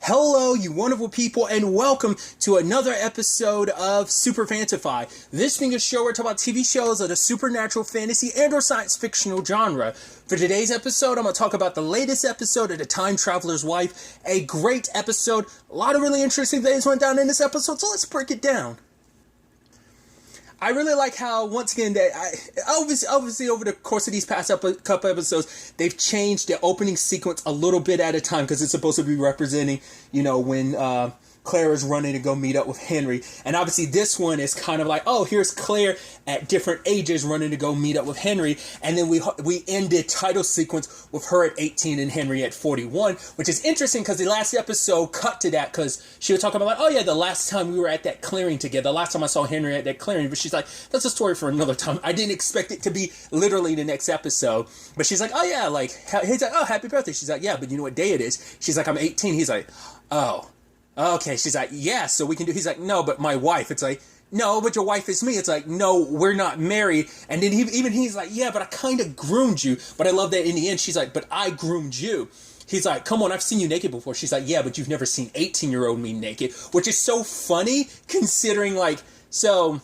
Hello, you wonderful people, and welcome to another episode of Super-Fanta-Fi. This being a show where we talk about TV shows of the supernatural, fantasy, and or science fictional genre. For today's episode, I'm going to talk about the latest episode of The Time Traveler's Wife. A great episode. A lot of really interesting things went down in this episode, so let's break it down. I really like how, once again, obviously over the course of these past couple episodes, they've changed the opening sequence a little bit at a time because it's supposed to be representing, when Claire is running to go meet up with Henry. And obviously this one is kind of like, oh, here's Claire at different ages running to go meet up with Henry. And then we end the title sequence with her at 18 and Henry at 41, which is interesting because the last episode cut to that because she was talking about, like, oh yeah, the last time we were at that clearing together, the last time I saw Henry at that clearing. But she's like, that's a story for another time. I didn't expect it to be literally the next episode. But she's like, oh yeah, like, he's like, oh, happy birthday. She's like, yeah, but you know what day it is? She's like, I'm 18. He's like, oh. Okay, she's like, yeah, so we can do... He's like, no, but my wife. It's like, no, but your wife is me. It's like, no, we're not married. And then he's like, yeah, but I kind of groomed you. But I love that in the end, she's like, but I groomed you. He's like, come on, I've seen you naked before. She's like, yeah, but you've never seen 18-year-old me naked. Which is so funny, considering, like, so...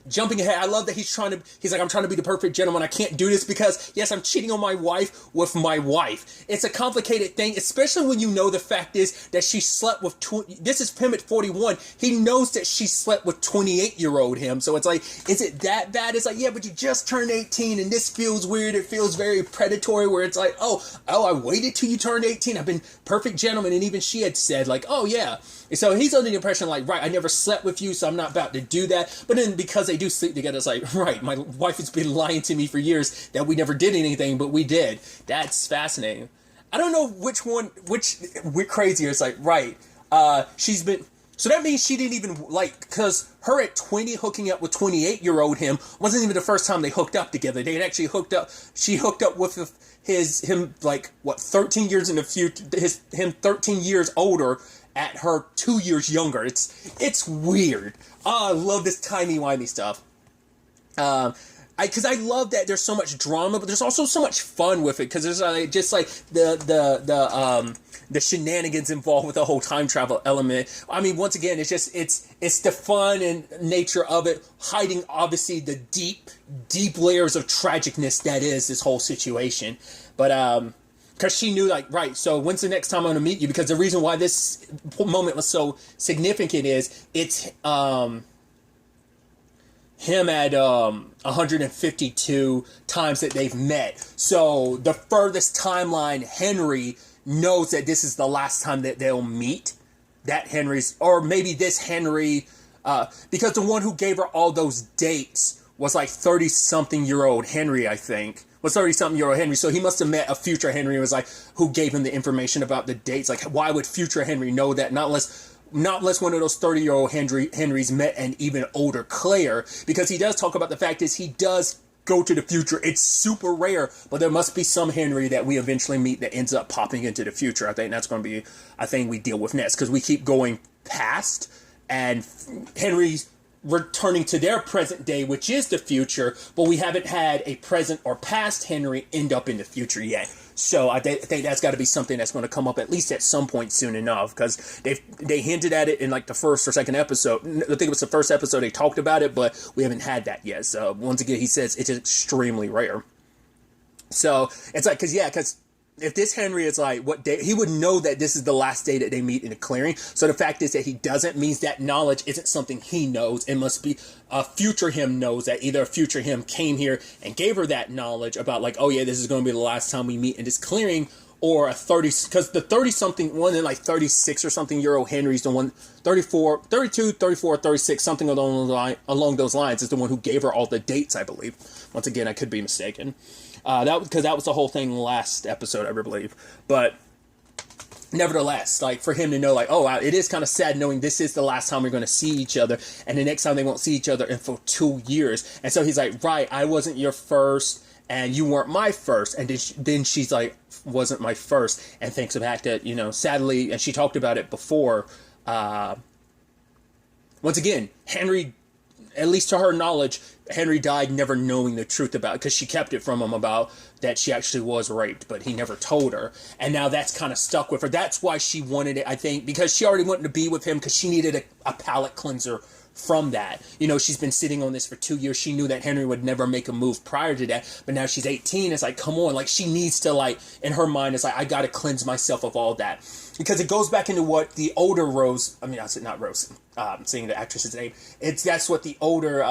Jumping ahead, I love that he's like, I'm trying to be the perfect gentleman. I can't do this because, yes, I'm cheating on my wife with my wife. It's a complicated thing, especially when you know the fact is that she slept with, this is him at 41. He knows that she slept with 28-year-old him. So it's like, is it that bad? It's like, yeah, but you just turned 18 and this feels weird. It feels very predatory where it's like, oh, I waited till you turned 18. I've been perfect gentleman. And even she had said like, oh yeah. And so he's under the impression like, right, I never slept with you, so I'm not about to do that. But then because they do sleep together, it's like, right, my wife has been lying to me for years that we never did anything, but we did. That's fascinating. I don't know which we're crazier. It's like, right, she's been... So that means she didn't even, like, because her at 20 hooking up with 28-year-old him wasn't even the first time they hooked up together. They had actually hooked up, she hooked up with him, like, 13 years in the future, him 13 years older at her 2 years younger. It's weird. Oh, I love this timey-wimey stuff. Because I love that there's so much drama, but there's also so much fun with it. Because there's just like the shenanigans involved with the whole time travel element. I mean, once again, it's the fun and nature of it, hiding obviously the deep layers of tragicness that is this whole situation. But because she knew, like, right, so when's the next time I'm going to meet you? Because the reason why this moment was so significant is it's him at 152 times that they've met. So the furthest timeline, Henry knows that this is the last time that they'll meet. That Henry's, or maybe this Henry, because the one who gave her all those dates was like 30-something-year-old Henry, I think. Was 30-something-year-old Henry. So he must have met a future Henry and was like, who gave him the information about the dates. Like, why would future Henry know that? Not unless one of those 30-year-old Henrys met an even older Claire. Because he does talk about the fact is he does go to the future. It's super rare, but there must be some Henry that we eventually meet that ends up popping into the future. I think that's going to be a thing we deal with next. Because we keep going past and Henry's returning to their present day, which is the future, but we haven't had a present or past Henry end up in the future yet. So I think that's got to be something that's going to come up at least at some point soon enough, because they hinted at it in like the first or second episode. I think it was the first episode they talked about it, but we haven't had that yet. So once again, he says it's extremely rare. So it's like, because if this Henry is like, what day, he would know that this is the last day that they meet in a clearing. So the fact is that he doesn't means that knowledge isn't something he knows. It must be a future him knows that either a future him came here and gave her that knowledge about like, oh yeah, this is going to be the last time we meet in this clearing, or a 30, because the 30-something one in like 36 or something year old Henry's the one, 34, 32, 34, 36, something along those lines is the one who gave her all the dates, I believe. Once again, I could be mistaken. Because that was the whole thing last episode, I believe. But nevertheless, like for him to know, like, oh, wow, it is kind of sad knowing this is the last time we're going to see each other, and the next time they won't see each other in for 2 years. And so he's like, right, I wasn't your first, and you weren't my first. And then she's like, wasn't my first, and thinks of the fact that, sadly, and she talked about it before. Once again, Henry at least to her knowledge, Henry died never knowing the truth about it, because she kept it from him about that she actually was raped, but he never told her. And now that's kind of stuck with her. That's why she wanted it, I think, because she already wanted to be with him, because she needed a palate cleanser from that. You know, she's been sitting on this for 2 years. She knew that Henry would never make a move prior to that, but now she's 18. It's like, come on, like, she needs to, like, in her mind, it's like, I gotta cleanse myself of all that. Because it goes back into what the older Rose, I mean, I said not Rose, I'm saying the actress's name. That's what the older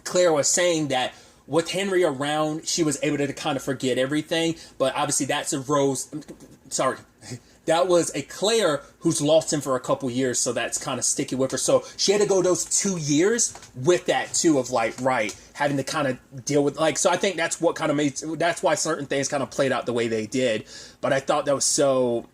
Claire was saying, that with Henry around, she was able to kind of forget everything. But obviously that's a Rose, sorry, that was a Claire who's lost him for a couple years, so that's kind of sticky with her. So she had to go those 2 years with that too, of like, right, having to kind of deal with, like, so I think that's what kind of made, that's why certain things kind of played out the way they did. But I thought that was so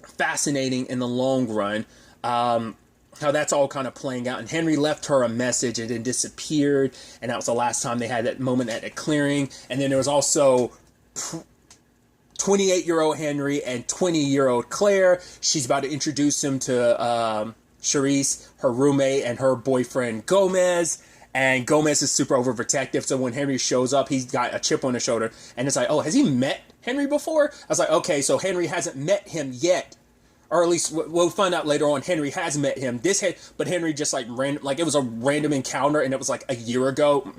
fascinating in the long run, how that's all kind of playing out. And Henry left her a message and then disappeared, and that was the last time they had that moment at a clearing. And then there was also 28-year-old Henry and 20-year-old Claire. She's about to introduce him to Charisse, her roommate, and her boyfriend Gomez. And Gomez is super overprotective, so when Henry shows up, he's got a chip on his shoulder. And it's like, oh, has he met Henry before? I was like, okay, so Henry hasn't met him yet. Or at least we'll find out later on. Henry has met him. But Henry just like random, like it was a random encounter, and it was like a year ago,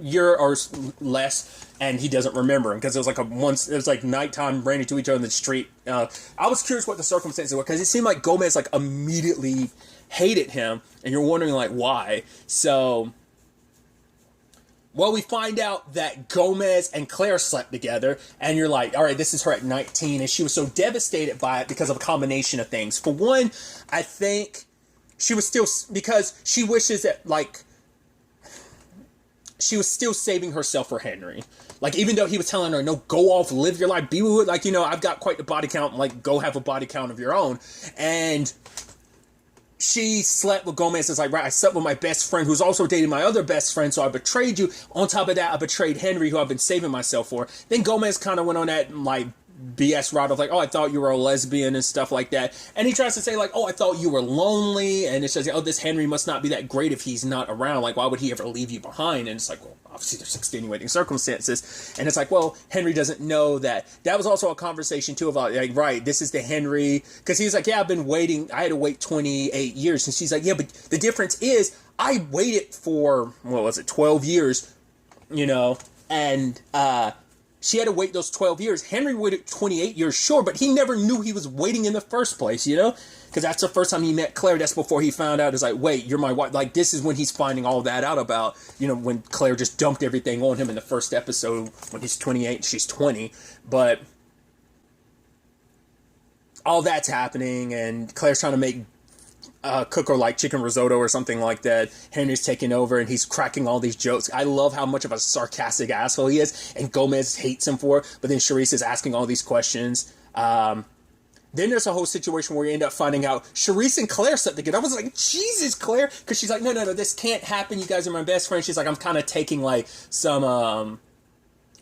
year or less, and he doesn't remember him because it was like it was like nighttime, ran into each other in the street. I was curious what the circumstances were, because it seemed like Gomez like immediately hated him, and you're wondering like why. So, well, we find out that Gomez and Claire slept together, and you're like, all right, this is her at 19, and she was so devastated by it because of a combination of things. For one, I think she was still, because she wishes that, like, she was still saving herself for Henry. Like, even though he was telling her, no, go off, live your life, be with, like, you know, I've got quite the body count, like, go have a body count of your own. And she slept with Gomez. It's like, right, I slept with my best friend who's also dating my other best friend, so I betrayed you. On top of that, I betrayed Henry, who I've been saving myself for. Then Gomez kind of went on that, like, BS route of like, oh, I thought you were a lesbian and stuff like that. And he tries to say like, oh, I thought you were lonely. And it says, oh, this Henry must not be that great if he's not around. Like, why would he ever leave you behind? And it's like, well, obviously there's extenuating circumstances. And it's like, well, Henry doesn't know that. That was also a conversation too about like, right, this is the Henry. Because he's like, yeah, I've been waiting. I had to wait 28 years. And she's like, yeah, but the difference is I waited for, what was it, 12 years, you know, and, she had to wait those 12 years. Henry waited 28 years, sure, but he never knew he was waiting in the first place, you know? Because that's the first time he met Claire. That's before he found out. It's like, wait, you're my wife. Like, this is when he's finding all that out about, you know, when Claire just dumped everything on him in the first episode when he's 28 and she's 20. But all that's happening, and Claire's trying to make cook her like chicken risotto or something like that. Henry's taking over and he's cracking all these jokes. I love how much of a sarcastic asshole he is, and Gomez hates him for it, but then Charisse is asking all these questions. Then there's a whole situation where you end up finding out Charisse and Claire slept together. I was like, Jesus, Claire, because she's like, no, this can't happen. You guys are my best friends. She's like, I'm kind of taking like some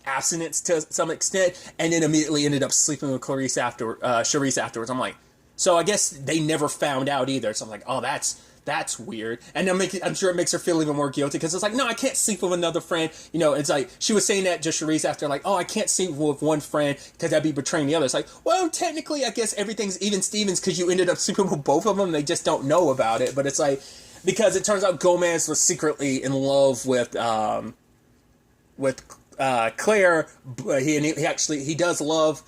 abstinence to some extent, and then immediately ended up sleeping with Charisse afterwards. I'm like, so I guess they never found out either. So I'm like, oh, that's weird. And I'm sure it makes her feel even more guilty, because it's like, no, I can't sleep with another friend. You know, it's like, she was saying that to Charisse after, like, oh, I can't sleep with one friend because I'd be betraying the other. It's like, well, technically, I guess everything's even Stevens because you ended up sleeping with both of them. They just don't know about it. But it's like, because it turns out Gomez was secretly in love with Claire. But he does love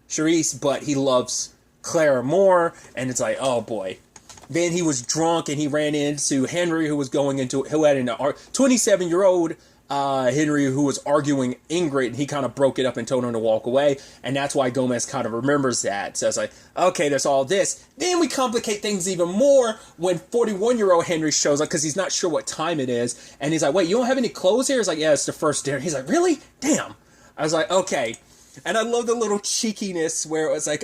Charisse, but he loves Claire more, and it's like, oh boy. Then he was drunk and he ran into Henry, who had an 27-year-old Henry who was arguing Ingrid, and he kind of broke it up and told him to walk away, and that's why Gomez kind of remembers that. So it's like, okay, there's all this. Then we complicate things even more when 41-year-old Henry shows up, because he's not sure what time it is, and he's like, wait, you don't have any clothes here? He's like, yeah, it's the first dinner. He's like, really? Damn. I was like, okay. And I love the little cheekiness where it was like,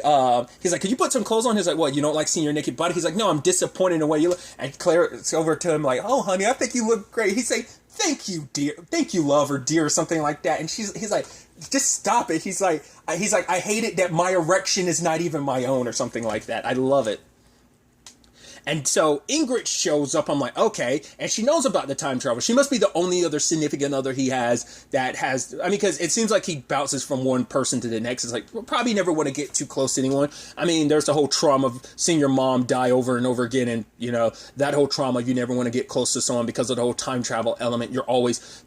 he's like, could you put some clothes on? He's like, what, you don't like seeing your naked body? He's like, no, I'm disappointed in the way you look. And Claire's over to him like, oh, honey, I think you look great. He's like, thank you, dear. Thank you, love, or dear, or something like that. And he's like, just stop it. He's like, I hate it that my erection is not even my own, or something like that. I love it. And so Ingrid shows up. I'm like, okay. And she knows about the time travel. She must be the only other significant other he has that has, I mean, because it seems like he bounces from one person to the next. It's like, we'll probably never want to get too close to anyone. I mean, there's the whole trauma of seeing your mom die over and over again. And, you know, that whole trauma, you never want to get close to someone because of the whole time travel element.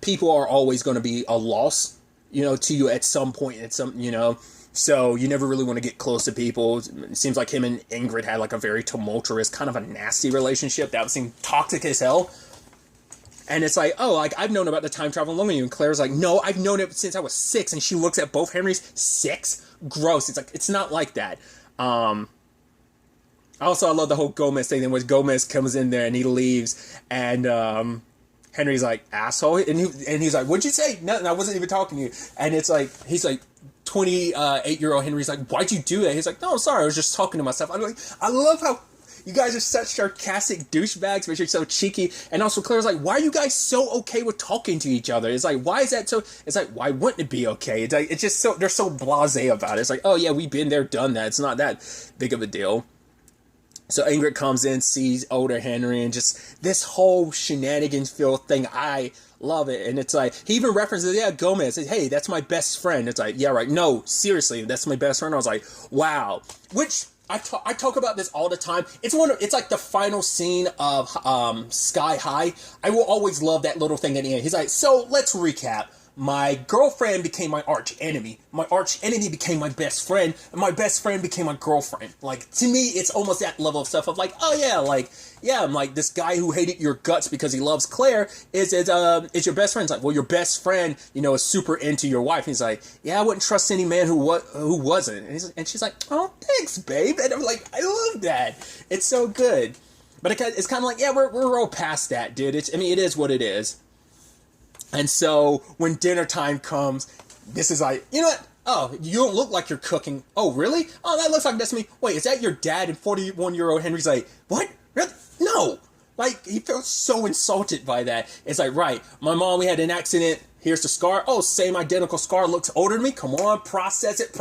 People are always going to be a loss, you know, to you at some point, you know. So you never really want to get close to people. It seems like him and Ingrid had like a very tumultuous, kind of a nasty relationship that seemed toxic as hell. And it's like, oh, like I've known about the time travel longer than you. And Claire's like, no, I've known it since I was 6. And she looks at both Henrys. 6? Gross. It's like, it's not like that. Also, I love the whole Gomez thing in which Gomez comes in there and he leaves. And Henry's like, asshole. And he's like, what'd you say? Nothing. I wasn't even talking to you. And it's like, he's like, 28-year-old Henry's like, why'd you do that? He's like, no, I'm sorry, I was just talking to myself. I'm like, I love how you guys are such sarcastic douchebags, but you're so cheeky. And also Claire's like, why are you guys so okay with talking to each other? It's like, why is that so? It's like, why wouldn't it be okay? It's like, it's just so, they're so blasé about it. It's like, oh yeah, we've been there, done that. It's not that big of a deal. So Ingrid comes in, sees older Henry, and just this whole shenanigans filled thing. I love it. And it's like, he even references, yeah, Gomez says, hey, that's my best friend. It's like, yeah, right. No, seriously, that's my best friend. I was like, wow. Which I talk about this all the time. It's like the final scene of Sky High. I will always love that little thing at the end. He's like, so let's recap. My girlfriend became my arch enemy. My arch enemy became my best friend. And my best friend became my girlfriend. Like, to me, it's almost that level of stuff of like, oh yeah, like, yeah, I'm like, this guy who hated your guts because he loves Claire is your best friend. It's like, well, your best friend, you know, is super into your wife. And he's like, yeah, I wouldn't trust any man who wasn't. And she's like, oh, thanks, babe. And I'm like, I love that. It's so good. But it's kind of like, yeah, we're all past that, dude. It is what it is. And so when dinner time comes, this is like, you know what? Oh, you don't look like you're cooking. Oh, really? Oh, that looks like that's me. Wait, is that your dad? And 41-year-old Henry's like, what? No. Like, he feels so insulted by that. It's like, right, my mom, we had an accident. Here's the scar. Oh, same identical scar. Looks older than me. Come on, process it.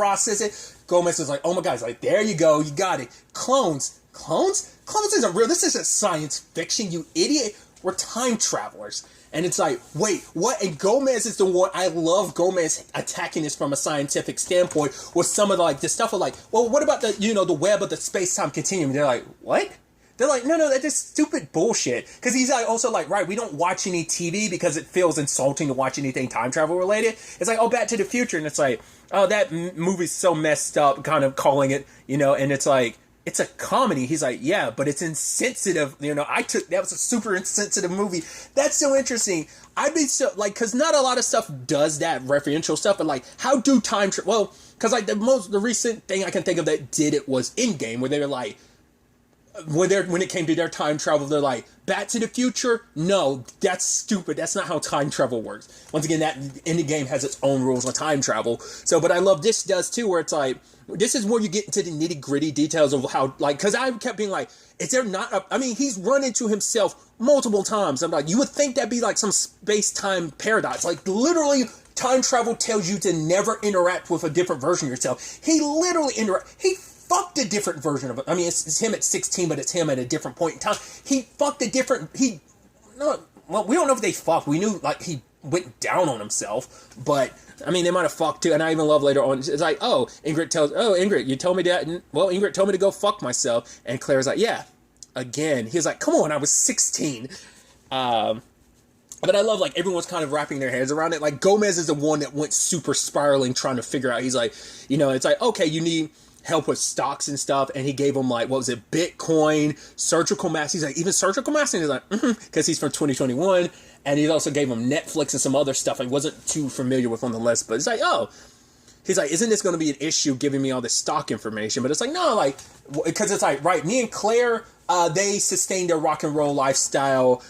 Gomez is like, oh my God. He's like, there you go. You got it. Clones? Clones isn't real. This isn't science fiction, you idiot. We're time travelers. And it's like, wait, what? And Gomez is the one, I love Gomez attacking this from a scientific standpoint with some of the, like, the stuff of like, well, what about the, you know, the web of the space-time continuum? They're like, what? They're like, no, that's just stupid bullshit. Because he's like, also like, right, we don't watch any TV because it feels insulting to watch anything time travel related. It's like, oh, Back to the Future. And it's like, oh, that movie's so messed up, kind of calling it, you know, and it's like, it's a comedy. He's like, yeah, but it's insensitive. You know, that was a super insensitive movie. That's so interesting. I'd be so, like, because not a lot of stuff does that referential stuff, but like, how do time travel? Well, because like the recent thing I can think of that did it was Endgame, where they were like, when it came to their time travel, they're like, Back to the Future? No, that's stupid. That's not how time travel works. Once again, that Endgame has its own rules on time travel. So, but I love this does too, where it's like, this is where you get into the nitty gritty details of how, like, because I kept being like, is there not I mean, he's run into himself multiple times. I'm like, you would think that'd be like some space-time paradox. Like, literally, time travel tells you to never interact with a different version of yourself. He literally he fucked a different version of it. I mean, it's him at 16, but it's him at a different point in time. He fucked a different, well, we don't know if they fucked. We knew, like, he went down on himself, but, I mean, they might have fucked too, and I even love later on, it's like, Ingrid, you told me that, and, well, Ingrid told me to go fuck myself, and Claire's like, yeah, again. He was like, come on, I was 16. But I love, like, everyone's kind of wrapping their heads around it. Like, Gomez is the one that went super spiraling trying to figure out, he's like, you know, it's like, okay, you need help with stocks and stuff, and he gave him, like, what was it, Bitcoin, surgical masks. He's like, even surgical masks? And he's like, because he's from 2021, and he also gave him Netflix and some other stuff I wasn't too familiar with on the list, but it's like, oh, he's like, isn't this going to be an issue giving me all this stock information? But it's like, no, like, because it's like, right, me and Claire, they sustained their rock and roll lifestyle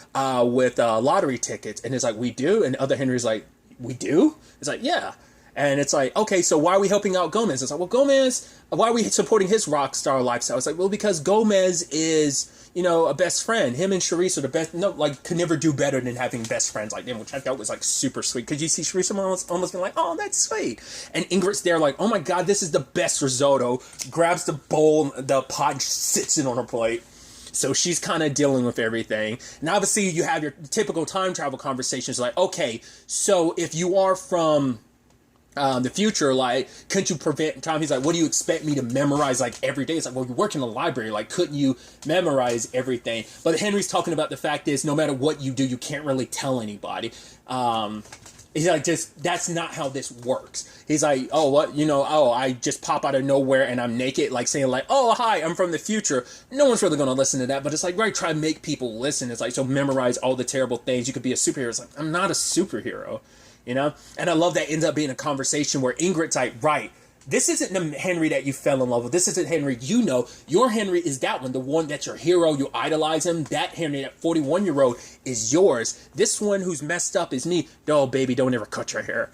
with lottery tickets, and it's like, we do? And other Henry's like, we do? It's like, yeah. And it's like, okay, so why are we helping out Gomez? It's like, well, Gomez, why are we supporting his rock star lifestyle? It's like, well, because Gomez is, you know, a best friend. Him and Charisse are the best, no, like, could never do better than having best friends like them, which I thought was, like, super sweet. Because you see Charisse almost been like, oh, that's sweet. And Ingrid's there like, oh my God, this is the best risotto. Grabs the bowl, the pot, just sits it on her plate. So she's kind of dealing with everything. And obviously you have your typical time travel conversations like, okay, so if you are from the future, like, couldn't you prevent time? He's like, what do you expect me to memorize like every day? It's like, well, you work in a library, like, couldn't you memorize everything? But Henry's talking about the fact is no matter what you do, you can't really tell anybody. He's like, just, that's not how this works. He's like, oh, what, I just pop out of nowhere and I'm naked, like saying like, oh, hi, I'm from the future. No one's really going to listen to that, but it's like, right, try to make people listen. It's like, so memorize all the terrible things. You could be a superhero. It's like, I'm not a superhero, And I love that ends up being a conversation where Ingrid's like, right, this isn't the Henry that you fell in love with. This isn't Henry Your Henry is that one, the one that's your hero. You idolize him. That Henry, that 41-year-old, is yours. This one who's messed up is me. No, baby, don't ever cut your hair.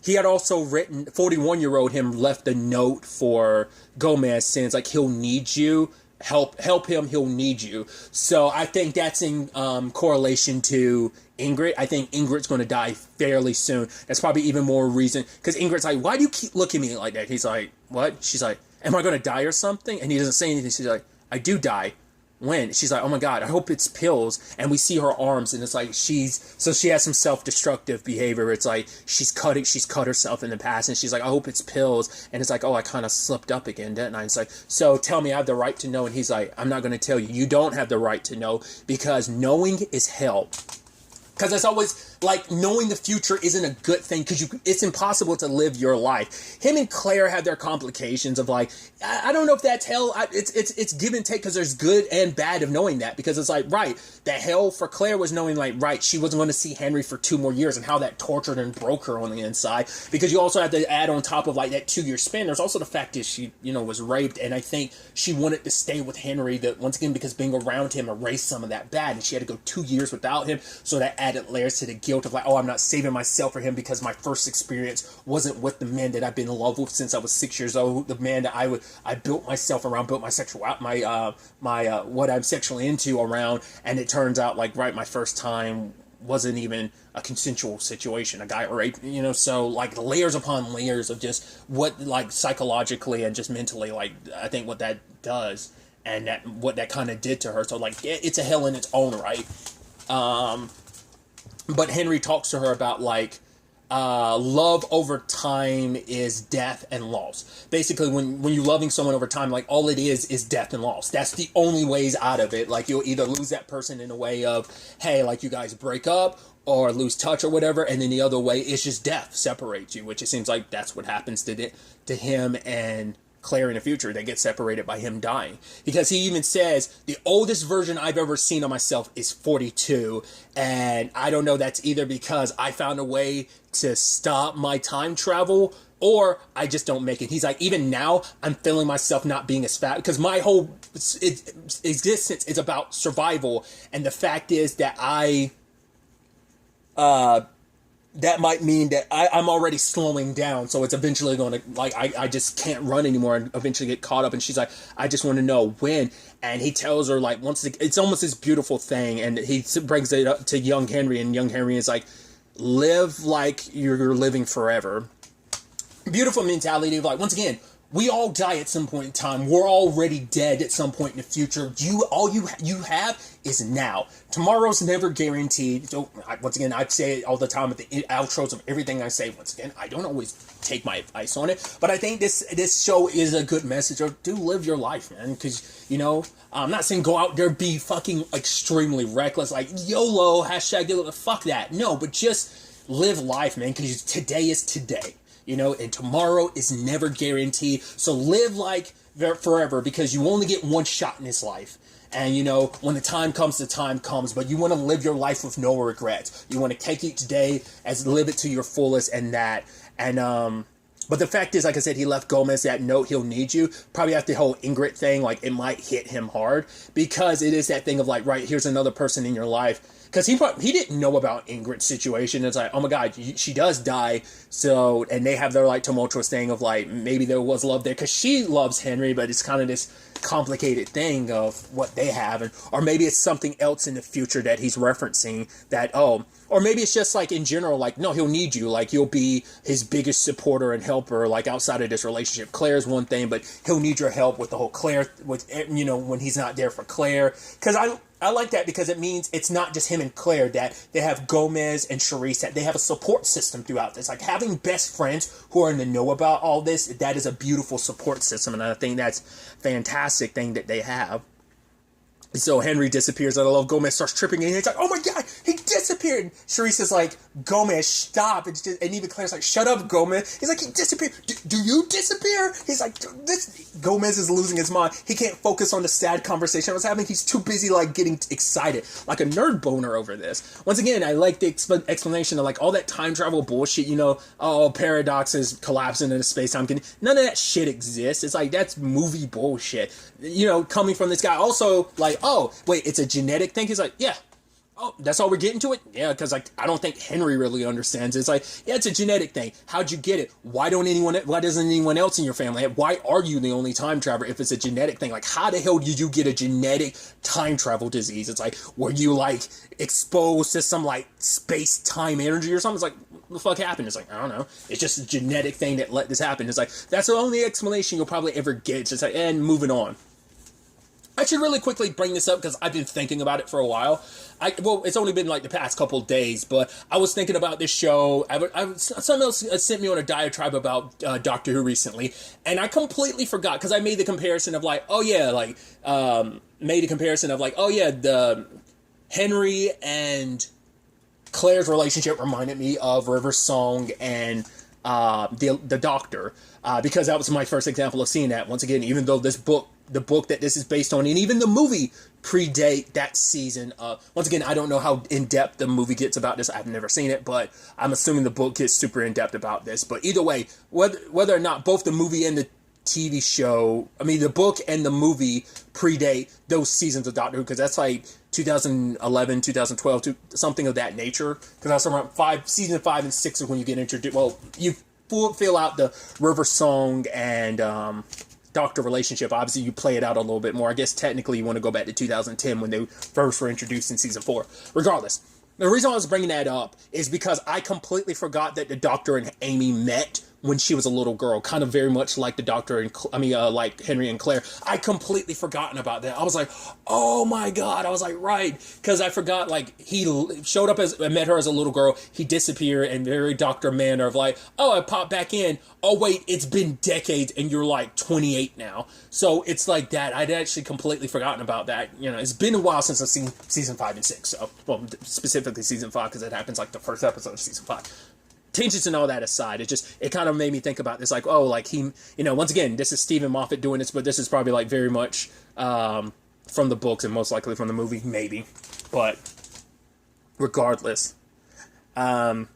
He had also written, 41-year-old him left a note for Gomez saying, it's like, he'll need you. Help him, he'll need you. So I think that's in correlation to Ingrid. I think Ingrid's going to die fairly soon. That's probably even more reason. Because Ingrid's like, why do you keep looking at me like that? He's like, what? She's like, am I going to die or something? And he doesn't say anything. She's like, I do die. When? She's like, oh my God, I hope it's pills. And we see her arms, and it's like she has some self-destructive behavior. It's like she's cut herself in the past, and she's like, I hope it's pills. And it's like, oh, I kind of slipped up again, didn't I? And it's like, so tell me I have the right to know. And he's like, I'm not going to tell you. You don't have the right to know, because knowing is hell. Because it's always like knowing the future isn't a good thing, because it's impossible to live your life. Him and Claire have their complications of like, I don't know if that's hell. It's give and take, because there's good and bad of knowing that, because it's like, right, the hell for Claire was knowing like, right, she wasn't going to see Henry for 2 more years, and how that tortured and broke her on the inside. Because you also have to add on top of like that 2-year span, there's also the fact that she, was raped, and I think she wanted to stay with Henry, that once again, because being around him erased some of that bad, and she had to go 2 years without him, so that added layers to the guilt of like, oh, I'm not saving myself for him because my first experience wasn't with the man that I've been in love with since I was 6 years old, the man that I built myself around, built my what I'm sexually into around, and it turns out like, right, my first time wasn't even a consensual situation. A guy raped, so like layers upon layers of just what, like, psychologically and just mentally, like, I think what that does, and what that kind of did to her. So like, it's a hell in its own right. But Henry talks to her about like, love over time is death and loss. Basically, when you're loving someone over time, like, all it is death and loss. That's the only ways out of it. Like, you'll either lose that person in a way of, hey, like, you guys break up or lose touch or whatever, and then the other way is just death separates you, which it seems like that's what happens to him and Claire in the future. They get separated by him dying, because he even says the oldest version I've ever seen of myself is 42, and I don't know, that's either because I found a way to stop my time travel, or I just don't make it. He's like, even now I'm feeling myself not being as fat, because my whole existence is about survival, and the fact is that that might mean that I'm already slowing down, so it's eventually going to, like, I just can't run anymore and eventually get caught up. And she's like, I just want to know when. And he tells her, like, it's almost this beautiful thing, and he brings it up to young Henry, and young Henry is like, live like you're living forever. Beautiful mentality of, like, once again, we all die at some point in time. We're already dead at some point in the future. All you have is now. Tomorrow's never guaranteed. So, once again, I say it all the time at the outros of everything I say. Once again, I don't always take my advice on it, but I think this show is a good message of, do live your life, man. Because, I'm not saying go out there, be fucking extremely reckless, like YOLO, hashtag fuck that. No, but just live life, man, because today is today. And tomorrow is never guaranteed. So live like forever, because you only get one shot in this life. And, when the time comes, but you want to live your life with no regrets. You want to take each day as live it to your fullest, and that. And, but the fact is, like I said, he left Gomez that note, he'll need you. Probably after the whole Ingrid thing, like, it might hit him hard, because it is that thing of like, right, here's another person in your life because he didn't know about Ingrid's situation. It's like, oh my god, she does die. So, and they have their like tumultuous thing of like, maybe there was love there because she loves Henry, but it's kind of this complicated thing of what they have, and or maybe it's something else in the future that he's referencing that, oh, or maybe it's just like in general, like, no, he'll need you, like you'll be his biggest supporter and helper, like outside of this relationship. Claire's one thing, but he'll need your help with the whole Claire, with, you know, when he's not there for Claire. Because I like that because it means it's not just him and Claire, that they have Gomez and Charisse, that they have a support system throughout this. Like having best friends who are in the know about all this, that is a beautiful support system, and I think that's fantastic thing that they have. So Henry disappears out of love. Gomez starts tripping and he's like, oh my god, he disappeared. And Charisse is like, Gomez, stop. And even Claire's like, shut up, Gomez. He's like, he disappeared. Do you disappear? He's like, this. Gomez is losing his mind. He can't focus on the sad conversation I was having. He's too busy like getting excited, like a nerd boner over this. Once again, I like the explanation of like all that time travel bullshit, you know, oh, paradoxes collapsing into space-time. None of that shit exists. It's like, that's movie bullshit, you know, coming from this guy. Also, like, oh, wait, it's a genetic thing? He's like, yeah. Oh, that's all we're getting to it? Yeah, because like I don't think Henry really understands it. It's like, yeah, it's a genetic thing. How'd you get it? Why doesn't anyone else in your family? Why are you the only time traveler if it's a genetic thing? Like, how the hell did you get a genetic time travel disease? It's like, were you like exposed to some like space-time energy or something? It's like, what the fuck happened? It's like, I don't know. It's just a genetic thing that let this happen. It's like, that's the only explanation you'll probably ever get. It's just like, and moving on. I should really quickly bring this up because I've been thinking about it for a while. Well, it's only been like the past couple of days, but I was thinking about this show. Someone else sent me on a diatribe about Doctor Who recently, and I completely forgot because I made the comparison of like, oh yeah, like the Henry and Claire's relationship reminded me of River Song and the Doctor, because that was my first example of seeing that. Once again, even though the book that this is based on, and even the movie predate that season. Once again, I don't know how in-depth the movie gets about this. I've never seen it, but I'm assuming the book gets super in-depth about this. But either way, whether or not both the movie and the TV show, the book and the movie predate those seasons of Doctor Who, because that's like 2011, 2012, something of that nature. Because that's around season 5 and 6 is when you get introduced. Well, you fill out the River Song and Doctor relationship. Obviously, you play it out a little bit more. I guess technically you want to go back to 2010 when they first were introduced in season 4. Regardless, the reason I was bringing that up is because I completely forgot that the Doctor and Amy met when she was a little girl, kind of very much like the Doctor and like Henry and Claire. I completely forgotten about that. I was like, oh my god. I was like, right, because I forgot, like, he showed up met her as a little girl, he disappeared in very Doctor manner of like, oh, I popped back in, oh wait, it's been decades and you're like 28 now. So it's like that. I'd actually completely forgotten about that. You know, it's been a while since I've seen season 5 and 6. So, well, specifically season 5, because it happens like the first episode of season 5. Tangents and all that aside, it kind of made me think about this, like, oh, like he, once again, this is Stephen Moffat doing this, but this is probably like very much from the books and most likely from the movie, maybe. But regardless, it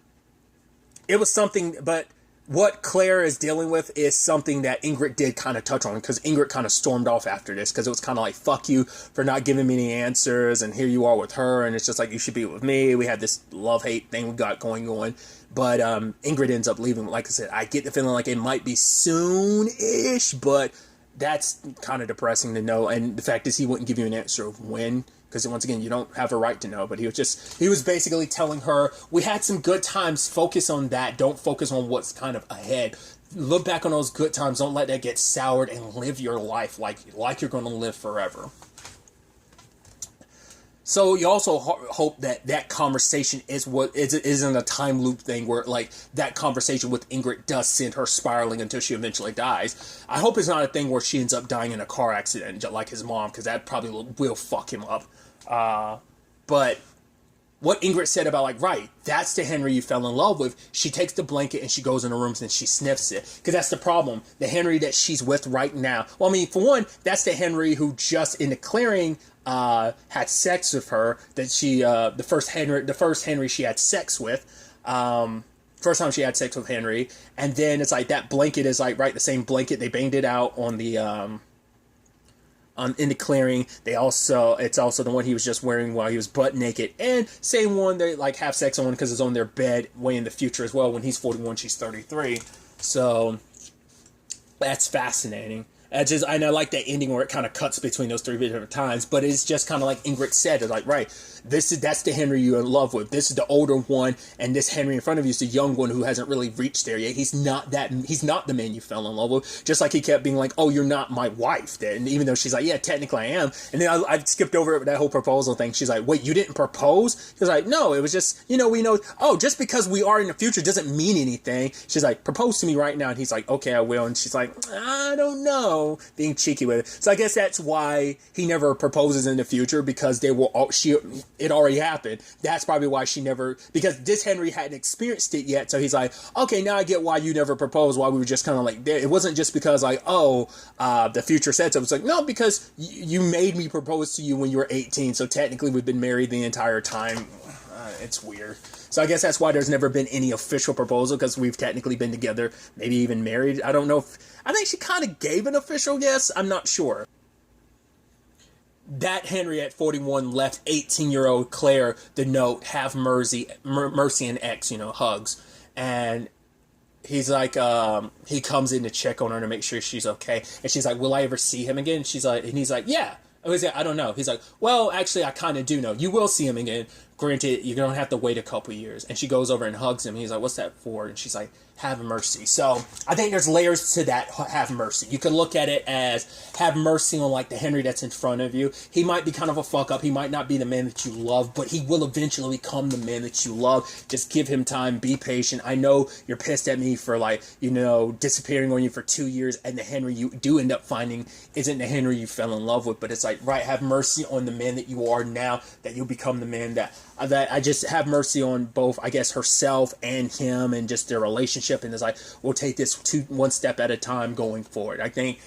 was something, but what Claire is dealing with is something that Ingrid did kind of touch on, because Ingrid kind of stormed off after this, because it was kind of like, fuck you for not giving me any answers, and here you are with her, and it's just like, you should be with me. We had this love-hate thing we got going on. But Ingrid ends up leaving. Like I said, I get the feeling like it might be soon-ish, but that's kind of depressing to know. And the fact is, he wouldn't give you an answer of when, because once again, you don't have a right to know. But he was basically telling her, we had some good times, focus on that, don't focus on what's kind of ahead. Look back on those good times, don't let that get soured, and live your life like you're going to live forever. So you also hope that conversation isn't a time loop thing where, like, that conversation with Ingrid does send her spiraling until she eventually dies. I hope it's not a thing where she ends up dying in a car accident like his mom, because that probably will fuck him up. But what Ingrid said about, like, right, that's the Henry you fell in love with. She takes the blanket and she goes in the rooms and she sniffs it. Because that's the problem. The Henry that she's with right now. Well, for one, that's the Henry who just in the clearing had sex with her. That she, the first Henry she had sex with. First time she had sex with Henry. And then it's like that blanket is like, right, the same blanket. They banged it out on the, in the clearing. It's also the one he was just wearing while he was butt naked, and same one they like have sex on because it's on their bed way in the future as well. When he's 41, she's 33. So that's fascinating. And I like that ending where it kind of cuts between those three different times, but it's just kind of like Ingrid said, it's like, right, that's the Henry you're in love with. This is the older one, and this Henry in front of you is the young one who hasn't really reached there yet. He's not the man you fell in love with. Just like he kept being like, oh, you're not my wife. And even though she's like, yeah, technically I am. And then I skipped over it with that whole proposal thing. She's like, wait, you didn't propose? He was like, no, it was just, we know, oh, just because we are in the future doesn't mean anything. She's like, propose to me right now. And he's like, okay, I will. And she's like, I don't know. Being cheeky with it. So I guess that's why he never proposes in the future, because it already happened. That's probably why she never, because this Henry hadn't experienced it yet. So he's like, okay, now I get why you never proposed, why we were just kind of like there. It wasn't just because like, the future said so. It was like, no, because you made me propose to you when you were 18. So technically we've been married the entire time. It's weird. So I guess that's why there's never been any official proposal, because we've technically been together, maybe even married. I don't know I think she kind of gave an official yes. I'm not sure. That Henry at 41 left 18-year-old Claire the note, have mercy and X, hugs. And he's like, he comes in to check on her to make sure she's okay. And she's like, will I ever see him again? And he's like, yeah. I don't know. He's like, well, actually, I kind of do know. You will see him again. Granted, you're going to have to wait a couple years. And she goes over and hugs him. He's like, what's that for? And she's like, have mercy. So I think there's layers to that have mercy. You could look at it as have mercy on like the Henry that's in front of you. He might be kind of a fuck up. He might not be the man that you love, but he will eventually become the man that you love. Just give him time. Be patient. I know you're pissed at me for like, disappearing on you for 2 years, and the Henry you do end up finding isn't the Henry you fell in love with. But it's like, right, have mercy on the man that you are now, that you'll become the man that I just have mercy on both, I guess, herself and him, and just their relationship. And it's like, we'll take this one step at a time going forward. I think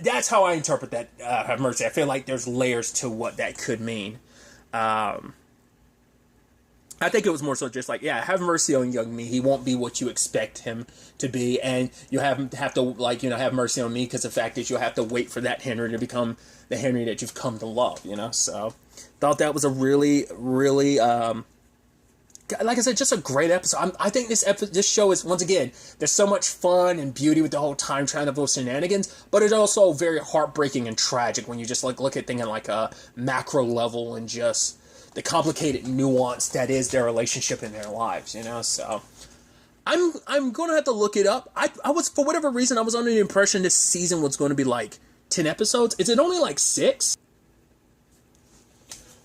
that's how I interpret that, have mercy. I feel like there's layers to what that could mean. I think it was more so just like, yeah, have mercy on young me. He won't be what you expect him to be, and you have to like, have mercy on me, because the fact is you'll have to wait for that Henry to become the Henry that you've come to love. So thought that was a really, really like I said, just a great episode. I think this show is, once again, there's so much fun and beauty with the whole time travel shenanigans, but it's also very heartbreaking and tragic when you just like look at things on like a macro level, and just the complicated nuance that is their relationship in their lives, So I'm gonna have to look it up. I was, for whatever reason, I was under the impression this season was going to be like 10 episodes. Is it only like 6?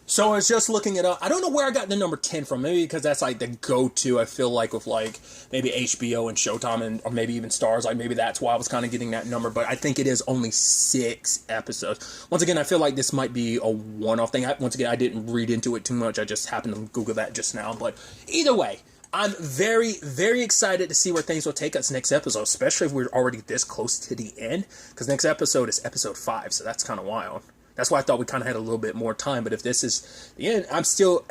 So I was just looking it up. I don't know where I got the number 10 from. Maybe because that's like the go-to, I feel like, with like maybe HBO and Showtime, or maybe even Stars. Like maybe that's why I was kind of getting that number. But I think it is only 6 episodes. Once again, I feel like this might be a one-off thing. Once again, I didn't read into it too much. I just happened to Google that just now. But either way, I'm very, very excited to see where things will take us next episode, especially if we're already this close to the end. Because next episode is episode 5, so that's kind of wild. That's why I thought we kind of had a little bit more time. But if this is the end, I'm still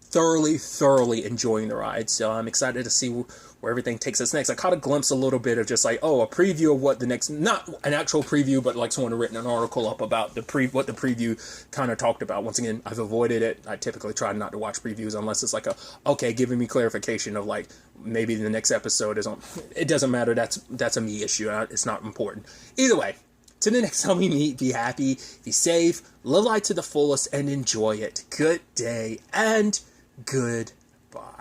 thoroughly enjoying the ride. So I'm excited to see where everything takes us next. I caught a glimpse a little bit of just like, a preview of what the next, not an actual preview, but like someone had written an article up about what the preview kind of talked about. Once again, I've avoided it. I typically try not to watch previews unless it's like giving me clarification of like, maybe the next episode is on. It doesn't matter. That's a me issue. It's not important. Either way. Till the next time we meet, be happy, be safe, live life to the fullest, and enjoy it. Good day and goodbye.